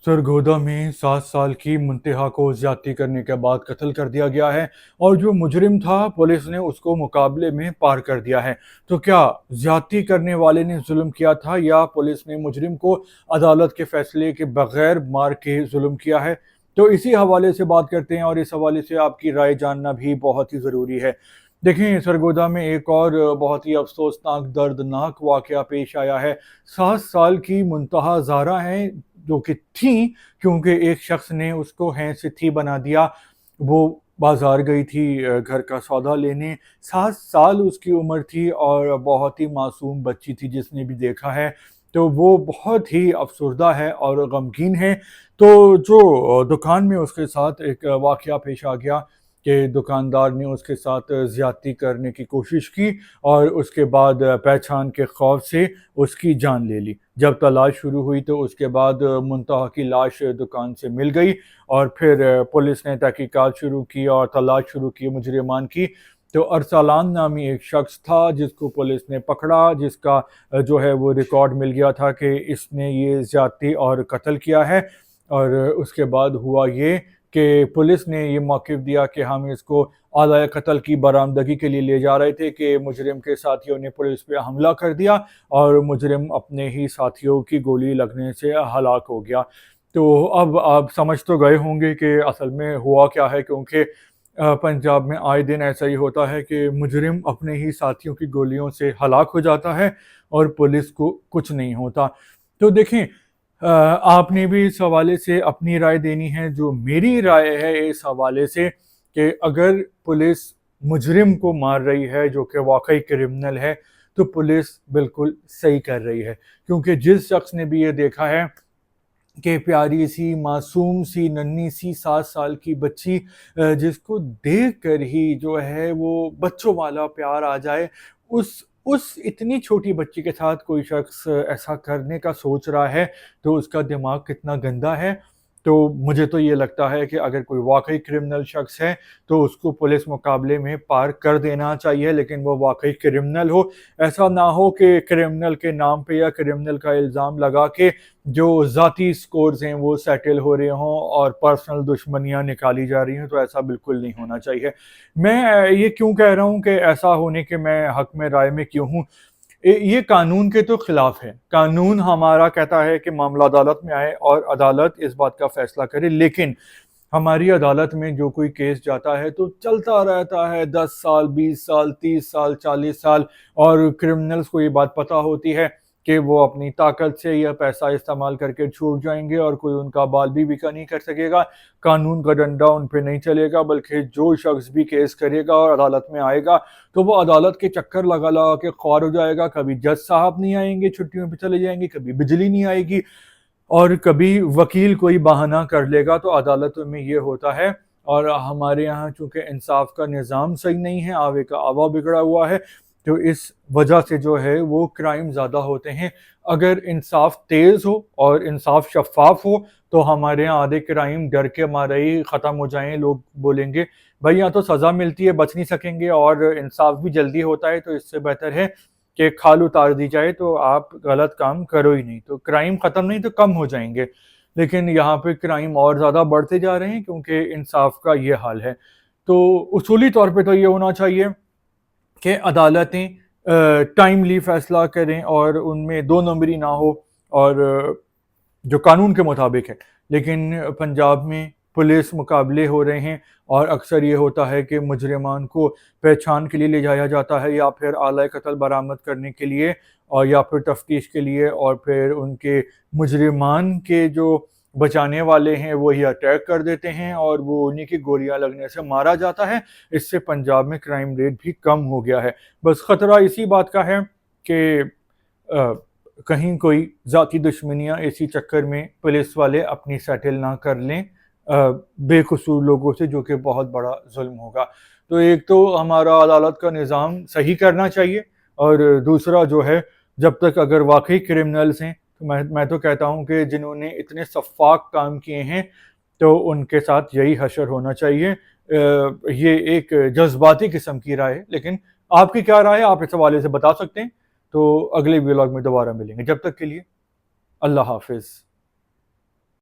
सरगोदा में 7 साल की मुंतहा को ज्यादती करने के बाद कत्ल कर दिया गया है और जो मुजरिम था पुलिस ने उसको मुकाबले में पार कर दिया है। तो क्या ज्यादती करने वाले ने जुल्म किया था या पुलिस ने मुजरिम को अदालत के फैसले के बगैर मार के जुल्म किया है? तो इसी हवाले से बात करते हैं और इस हवाले से आपकी राय जानना भी बहुत ही ज़रूरी है। देखें, सरगोदा में एक और बहुत ही अफसोसनाक दर्दनाक वाकया पेश आया है। 7 साल की मुंतहा ज़ारा हैं जो कि थी, क्योंकि एक शख्स ने उसको हैंसिथी बना दिया। वो बाजार गई थी घर का सौदा लेने। 7 साल उसकी उम्र थी और बहुत ही मासूम बच्ची थी। जिसने भी देखा है तो वो बहुत ही अफसरदा है और गमगीन है। तो जो दुकान में उसके साथ एक वाकया पेश आ गया कि दुकानदार ने उसके साथ ज़्यादती करने की कोशिश की और उसके बाद पहचान के खौफ से उसकी जान ले ली। जब तलाश शुरू हुई तो उसके बाद मुंतहा की लाश दुकान से मिल गई और फिर पुलिस ने तहकीकात शुरू की और तलाश शुरू की मुजरिमान की। तो अरसलान नामी एक शख्स था जिसको पुलिस ने पकड़ा, जिसका जो है वो रिकॉर्ड मिल गया था कि इसने ये ज़्यादती और कत्ल किया है। और उसके बाद हुआ ये कि पुलिस ने ये मौक़िफ़ दिया कि हम इसको आला कत्ल की बरामदगी के लिए ले जा रहे थे कि मुजरिम के साथियों ने पुलिस पे हमला कर दिया और मुजरिम अपने ही साथियों की गोली लगने से हलाक हो गया। तो अब आप समझ तो गए होंगे कि असल में हुआ क्या है, क्योंकि पंजाब में आए दिन ऐसा ही होता है कि मुजरिम अपने ही साथियों की गोलियों से हलाक हो जाता है और पुलिस को कुछ नहीं होता। तो देखें, आपने भी इस हवाले से अपनी राय देनी है। जो मेरी राय है इस हवाले से कि अगर पुलिस मुजरिम को मार रही है जो कि वाकई क्रिमिनल है तो पुलिस बिल्कुल सही कर रही है, क्योंकि जिस शख्स ने भी ये देखा है कि प्यारी सी मासूम सी नन्ही सी 7 साल की बच्ची जिसको देख कर ही जो है वो बच्चों वाला प्यार आ जाए, उस इतनी छोटी बच्ची के साथ कोई शख्स ऐसा करने का सोच रहा है तो उसका दिमाग कितना गंदा है। तो मुझे तो ये लगता है कि अगर कोई वाकई क्रिमिनल शख्स है तो उसको पुलिस मुकाबले में पार कर देना चाहिए, लेकिन वो वाकई क्रिमिनल हो। ऐसा ना हो कि क्रिमिनल के नाम पे या क्रिमिनल का इल्ज़ाम लगा के जो ज़ाती स्कोर्स हैं वो सेटल हो रहे हों और पर्सनल दुश्मनियां निकाली जा रही हैं। तो ऐसा बिल्कुल नहीं होना चाहिए। मैं ये क्यों कह रहा हूँ कि ऐसा होने के मैं हक में राय में क्यों हूँ? ये कानून के तो खिलाफ है। कानून हमारा कहता है कि मामला अदालत में आए और अदालत इस बात का फैसला करे, लेकिन हमारी अदालत में जो कोई केस जाता है तो चलता रहता है 10 साल, 20 साल, 30 साल, 40 साल। और क्रिमिनल्स को ये बात पता होती है कि वो अपनी ताकत से या पैसा इस्तेमाल करके छूट जाएंगे और कोई उनका बाल भी बिका नहीं कर सकेगा। कानून का डंडा उन पे नहीं चलेगा, बल्कि जो शख्स भी केस करेगा और अदालत में आएगा तो वो अदालत के चक्कर लगा लगा के ख्वार हो जाएगा। कभी जज साहब नहीं आएंगे, छुट्टियों पे चले जाएंगे, कभी बिजली नहीं आएगी और कभी वकील कोई बहाना कर लेगा। तो अदालतों में ये होता है। और हमारे यहाँ चूंकि इंसाफ का निज़ाम सही नहीं है, आवे का आवा बिगड़ा हुआ है, तो इस वजह से जो है वो क्राइम ज़्यादा होते हैं। अगर इंसाफ तेज़ हो और इंसाफ शफाफ हो तो हमारे यहाँ आधे क्राइम डर के मारे ही ख़त्म हो जाएं। लोग बोलेंगे भाई यहाँ तो सज़ा मिलती है, बच नहीं सकेंगे और इंसाफ भी जल्दी होता है, तो इससे बेहतर है कि खाल उतार दी जाए तो आप गलत काम करो ही नहीं, तो क्राइम ख़त्म नहीं तो कम हो जाएंगे। लेकिन यहाँ पे क्राइम और ज़्यादा बढ़ते जा रहे हैं क्योंकि इंसाफ का ये हाल है। तो उसूली तौर पे तो ये होना चाहिए कि अदालतें टाइमली फैसला करें और उनमें दो नंबरी ना हो और जो कानून के मुताबिक है। लेकिन पंजाब में पुलिस मुकाबले हो रहे हैं और अक्सर ये होता है कि मुजरिमान को पहचान के लिए ले जाया जाता है या फिर आला कत्ल बरामद करने के लिए और या फिर तफ्तीश के लिए, और फिर उनके मुजरिमान के जो बचाने वाले हैं वही अटैक कर देते हैं और वो उन्हीं की गोलियां लगने से मारा जाता है। इससे पंजाब में क्राइम रेट भी कम हो गया है। बस ख़तरा इसी बात का है कि कहीं कोई ज़ाती दुश्मनियाँ इसी चक्कर में पुलिस वाले अपनी सेटल ना कर लें बेकसूर लोगों से, जो कि बहुत बड़ा जुल्म होगा। तो एक तो हमारा अदालत का निज़ाम सही करना चाहिए और दूसरा जो है, जब तक अगर वाकई क्रिमिनल्स हैं तो मैं तो कहता हूँ कि जिन्होंने इतने सफाक काम किए हैं तो उनके साथ यही हशर होना चाहिए। ये एक जज्बाती किस्म की राय है, लेकिन आपकी क्या राय है आप इस हवाले से बता सकते हैं। तो अगले व्लॉग में दोबारा मिलेंगे, जब तक के लिए अल्लाह हाफिज़।